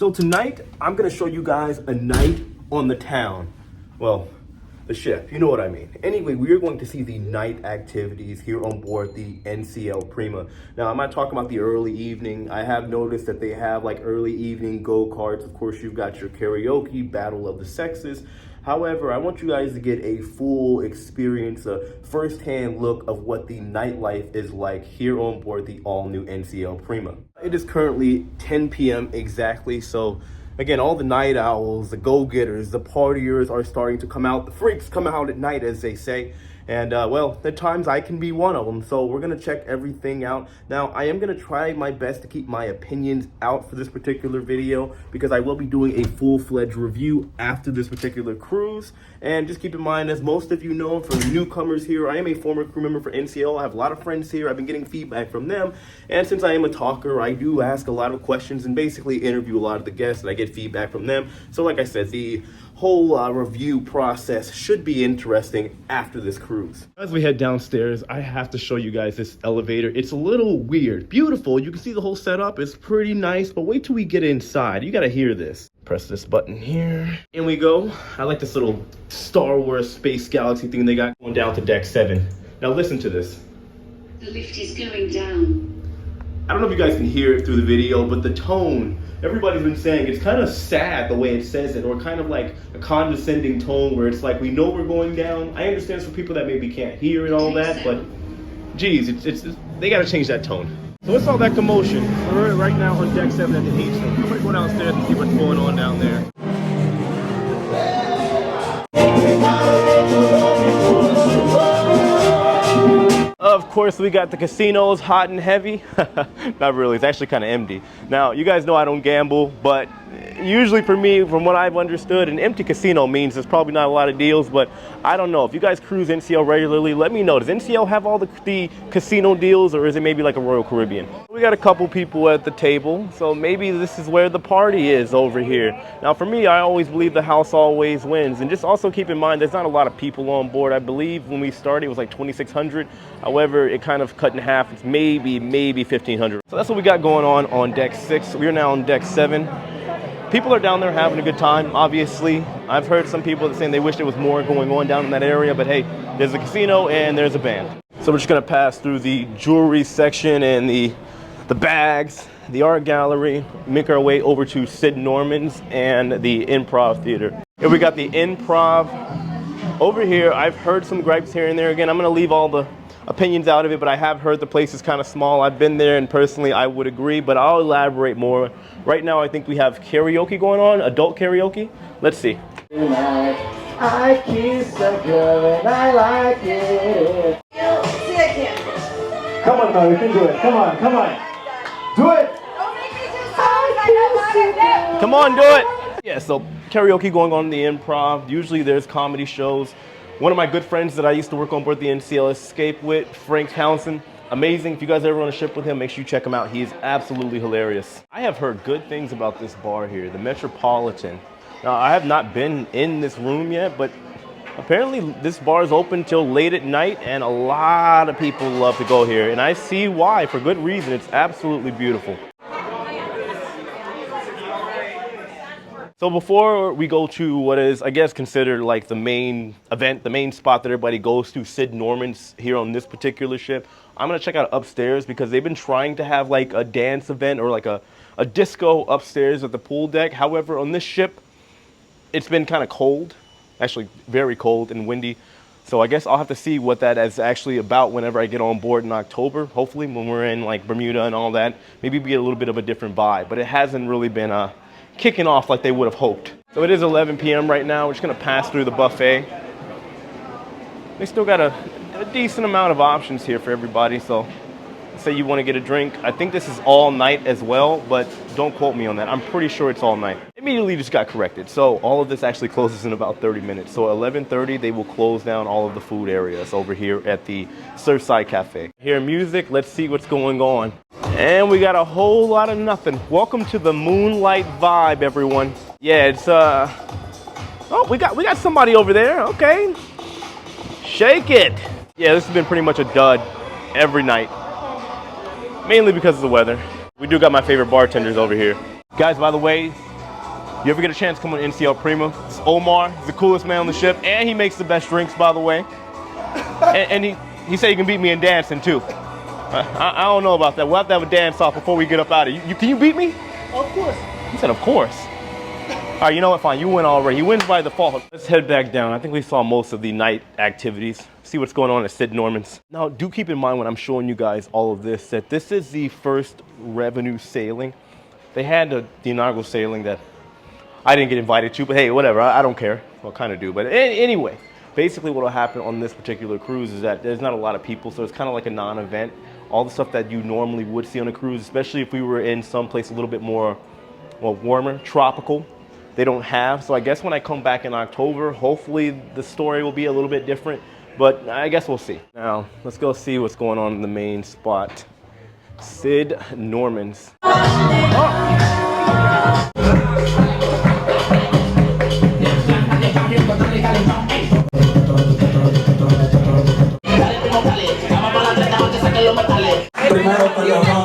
So tonight, I'm gonna show you guys a night on the town. Well, the ship, you know what I mean. Anyway, we are going to see the night activities here on board the NCL Prima. Now, I'm not talking about the early evening. I have noticed that they have like early evening go-karts. Of course, you've got your karaoke, battle of the sexes. However, I want you guys to get a full experience, a first-hand look of what the nightlife is like here on board the all-new NCL Prima. It is currently 10 p.m. exactly, so again, all the night owls, the go-getters, the partiers are starting to come out. The freaks come out at night, as they say. And, well, at times I can be one of them. So we're going to check everything out. Now, I am going to try my best to keep my opinions out for this particular video because I will be doing a full-fledged review after this particular cruise. And just keep in mind, as most of you know, for newcomers here, I am a former crew member for NCL. I have a lot of friends here. I've been getting feedback from them. And since I am a talker, I do ask a lot of questions and basically interview a lot of the guests, and I get feedback from them. So like I said, the whole review process should be interesting after this cruise. As we head downstairs, I have to show you guys this elevator. It's a little weird. Beautiful. You can see the whole setup. It's pretty nice, but wait till we get inside. You got to hear this. Press this button here. In we go. I like this little Star Wars Space Galaxy thing they got going down to deck 7. Now listen to this. The lift is going down. I don't know if you guys can hear it through the video, but the tone, everybody's been saying it's kind of sad the way it says it, or kind of like a condescending tone where it's like, we know we're going down. I understand it's for people that maybe can't hear and all that, but geez, it's they got to change that tone. So what's all that commotion? We're right now on deck 7 at the H. So I'm gonna go downstairs and see what's going on down there. Of course, we got the casinos hot and heavy. Not really, it's actually kind of empty. Now, you guys know I don't gamble, but usually for me, from what I've understood, an empty casino means there's probably not a lot of deals, but I don't know. If you guys cruise NCL regularly, let me know. Does NCL have all the casino deals, or is it maybe like a Royal Caribbean? We got a couple people at the table, so maybe this is where the party is over here. Now, for me, I always believe the house always wins. And just also keep in mind, there's not a lot of people on board. I believe when we started, it was like 2,600. However, it kind of cut in half. It's maybe 1,500. So that's what we got going on deck 6. We're now on deck 7. People are down there having a good time, obviously. I've heard some people saying they wish there was more going on down in that area, but hey, there's a casino and there's a band. So we're just gonna pass through the jewelry section and the bags, the art gallery, make our way over to Sid Norman's and the Improv Theater. Here we got the Improv over here. I've heard some gripes here and there. Again, I'm gonna leave all the opinions out of it, but I have heard the place is kind of small. I've been there and personally I would agree, but I'll elaborate more. Right now I think we have karaoke going on, adult karaoke. Let's see. I kiss a girl and I like it. Come on, man, we can do it. Come on. Do it. Don't make me do songs like that. Come on, do it. Yeah, so karaoke going on in the Improv. Usually there's comedy shows. One of my good friends that I used to work on board the NCL Escape with, Frank Townsend, amazing. If you guys ever on a ship with him, make sure you check him out. He is absolutely hilarious. I have heard good things about this bar here, the Metropolitan. Now, I have not been in this room yet, but apparently this bar is open till late at night, and a lot of people love to go here. And I see why, for good reason. It's absolutely beautiful. So before we go to what is, I guess, considered like the main event, the main spot that everybody goes to, Sid Norman's here on this particular ship, I'm going to check out upstairs because they've been trying to have like a dance event or like a disco upstairs at the pool deck. However, on this ship, it's been kind of cold, actually very cold and windy. So I guess I'll have to see what that is actually about whenever I get on board in October. Hopefully when we're in like Bermuda and all that, maybe we get a little bit of a different vibe, but it hasn't really been kicking off like they would have hoped. So it is 11 p.m. right now. We're just gonna pass through the buffet. They still got a decent amount of options here for everybody. So say you want to get a drink. I think this is all night as well, but don't quote me on that. I'm pretty sure it's all night. Immediately just got corrected. So all of this actually closes in about 30 minutes. So 11:30, they will close down all of the food areas over here at the Surfside Cafe. Hear music, let's see what's going on. And we got a whole lot of nothing. Welcome to the Moonlight Vibe, everyone. Yeah, it's oh, we got somebody over there. Okay. Shake it. Yeah, this has been pretty much a dud every night. Mainly because of the weather. We do got my favorite bartenders over here. Guys, by the way, You ever get a chance, come on NCL Prima. It's Omar. He's the coolest man on the ship, and he makes the best drinks, by the way. And he said he can beat me in dancing too. I don't know about that. We'll have to have a dance off before we get up out of here. Can you beat me? Of course. He said, of course. All right, you know what? Fine. You win already. He wins by default. Let's head back down. I think we saw most of the night activities. See what's going on at Sid Norman's. Now, do keep in mind when I'm showing you guys all of this that this is the first revenue sailing. They had the inaugural sailing that I didn't get invited to, but hey, whatever. I don't care. Well, kind of do. But anyway, basically what will happen on this particular cruise is that there's not a lot of people, so it's kind of like a non-event. All the stuff that you normally would see on a cruise, especially if we were in someplace a little bit more, well, warmer, tropical, they don't have. So I guess when I come back in October, hopefully the story will be a little bit different, but I guess we'll see. Now, let's go see what's going on in the main spot. Sid Norman's. Yo.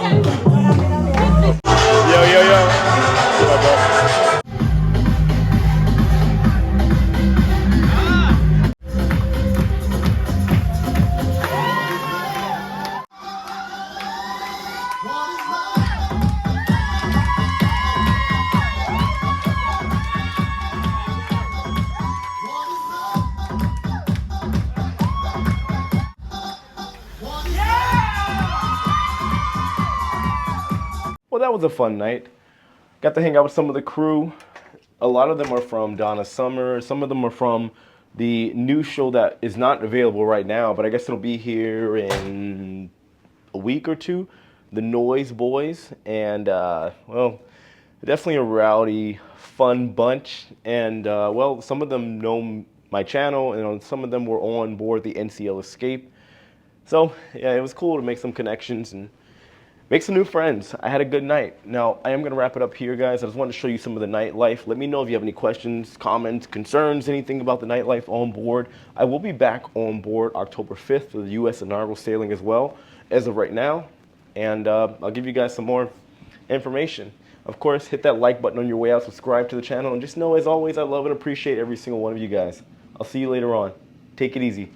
Well, that was a fun night. Got to hang out with some of the crew. A lot of them are from Donna Summer. Some of them are from the new show that is not available right now, but I guess it'll be here in a week or two. The Noise Boys. And, well, definitely a rowdy, fun bunch. And, well, some of them know my channel, and some of them were on board the NCL Escape. So, yeah, it was cool to make some connections and make some new friends. I had a good night. Now, I am going to wrap it up here, guys. I just wanted to show you some of the nightlife. Let me know if you have any questions, comments, concerns, anything about the nightlife on board. I will be back on board October 5th for the U.S. inaugural sailing as well, as of right now. And I'll give you guys some more information. Of course, hit that like button on your way out, subscribe to the channel, and just know, as always, I love and appreciate every single one of you guys. I'll see you later on. Take it easy.